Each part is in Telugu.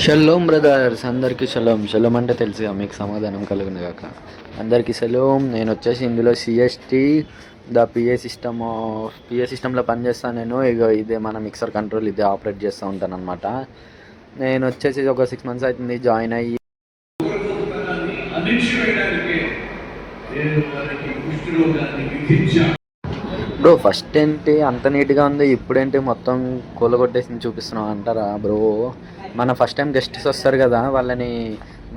షలోమ్ బ్రదర్స్, అందరికీ షలోమ్. షలోమ్ అంటే తెలుసుగా మీకు, సమాధానం కలుగును కాక. అందరికీ షలోమ్. నేను వచ్చేసి ఇందులో సిఎస్టీ పిఏ సిస్టంలో పనిచేస్తాను నేను. ఇక ఇదే మన మిక్సర్ కంట్రోల్, ఇదే ఆపరేట్ చేస్తూ ఉంటాను అనమాట. నేను వచ్చేసి ఒక 6 months అవుతుంది జాయిన్ అయ్యి. బ్రో ఫస్ట్ ఏంటి అంత నీట్గా ఉంది, ఇప్పుడేంటి మొత్తం కూలగొట్టేసి చూపిస్తున్నావు అంటారా బ్రో? మన ఫస్ట్ టైం గెస్ట్స్ వస్తారు కదా, వాళ్ళని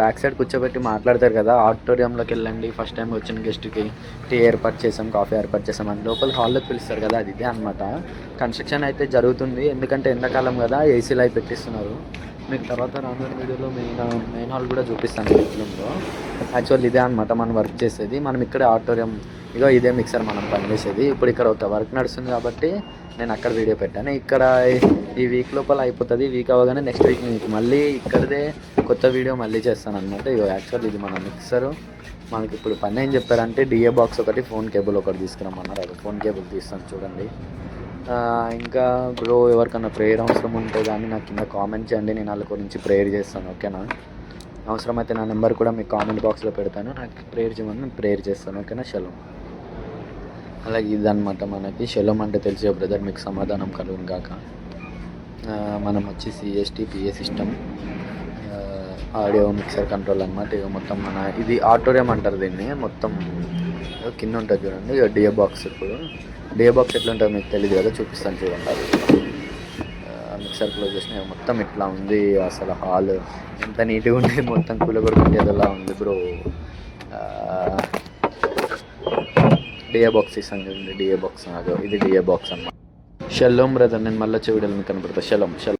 బ్యాక్ సైడ్ కూర్చోబెట్టి మాట్లాడతారు కదా. ఆడిటోరియంలోకి వెళ్ళండి, ఫస్ట్ టైం వచ్చిన గెస్ట్కి టీ ఏర్పాటు చేసాం, కాఫీ ఏర్పాటు చేసాం అని లోపల హాల్లోకి పిలుస్తారు కదా, అది ఇదే అనమాట. కన్స్ట్రక్షన్ అయితే జరుగుతుంది, ఎందుకంటే ఎండాకాలం కదా, ఏసీలు అవి పెట్టిస్తున్నారు. మీకు తర్వాత రానున్న వీడియోలో మెయిన్ హాల్ కూడా చూపిస్తాను ఎట్లుందో. యాక్చువల్ ఇదే అనమాట మనం వర్క్ చేసేది. మనం ఇక్కడ ఆడిటోరియం, ఇదో ఇదే మిక్సర్ మనం పనిచేసేది. ఇప్పుడు ఇక్కడ ఒక వర్క్ నడుస్తుంది కాబట్టి నేను అక్కడ వీడియో పెట్టాను. ఇక్కడ ఈ వీక్ లోపల అయిపోతుంది. వీక్ అవ్వగానే నెక్స్ట్ వీక్ మీకు మళ్ళీ ఇక్కడదే కొత్త వీడియో మళ్ళీ చేస్తాను అనమాట. ఇగో యాక్చువల్ ఇది మన మిక్సరు. మనకి ఇప్పుడు పని ఏం చెప్పారంటే డిఏ బాక్స్ ఒకటి, ఫోన్ కేబుల్ ఒకటి తీసుకురమ్మన్నారు. అది ఫోన్ కేబుల్ తీస్తాను చూడండి. ఇంకా బ్రో ఎవరికన్నా ప్రేయర్ అవసరం ఉంటే కానీ నాకు కింద కామెంట్ చేయండి, నేను వాళ్ళ గురించి ప్రేయర్ చేస్తాను, ఓకేనా? అవసరమైతే నా నెంబర్ కూడా మీకు కామెంట్ బాక్స్లో పెడతాను. నాకు ప్రేయర్ చేయమని నేను ప్రేయర్ చేస్తాను, ఓకేనా? షలోమ్. అలాగే ఇదనమాట మనకి షలోమ్ అంటే తెలిసే బ్రదర్, మీకు సమాధానం కలుగును కాక. మనం వచ్చి CST PA system, audio mixer control అనమాట. ఇక మొత్తం మన ఇది ఆడిటోరియం అంటారు దీన్ని. మొత్తం కింద ఉంటుంది చూడండి. ఇక డిఏ బాక్స్, ఇప్పుడు డిఏ బాక్స్ ఎట్లా ఉంటుందో మీకు తెలియదు కదా, చూపిస్తాను చూడండి. అది మిక్సర్ క్లోజ్ చేసిన మొత్తం ఇట్లా ఉంది. అసలు హాల్ ఎంత నీట్గా ఉంది, మొత్తం కూలగొడుకునేదిలా ఉంది బ్రో. డిఏ బాక్స్ ఇస్తాను చూడండి, డిఏ బాక్స్. ఇది డిఏ బాక్స్ అన్నమాట. షలోమ్ బ్రదర్, నేను మళ్ళీ వచ్చే వీడియోలు మీకు కనపడతా. షలోమ్.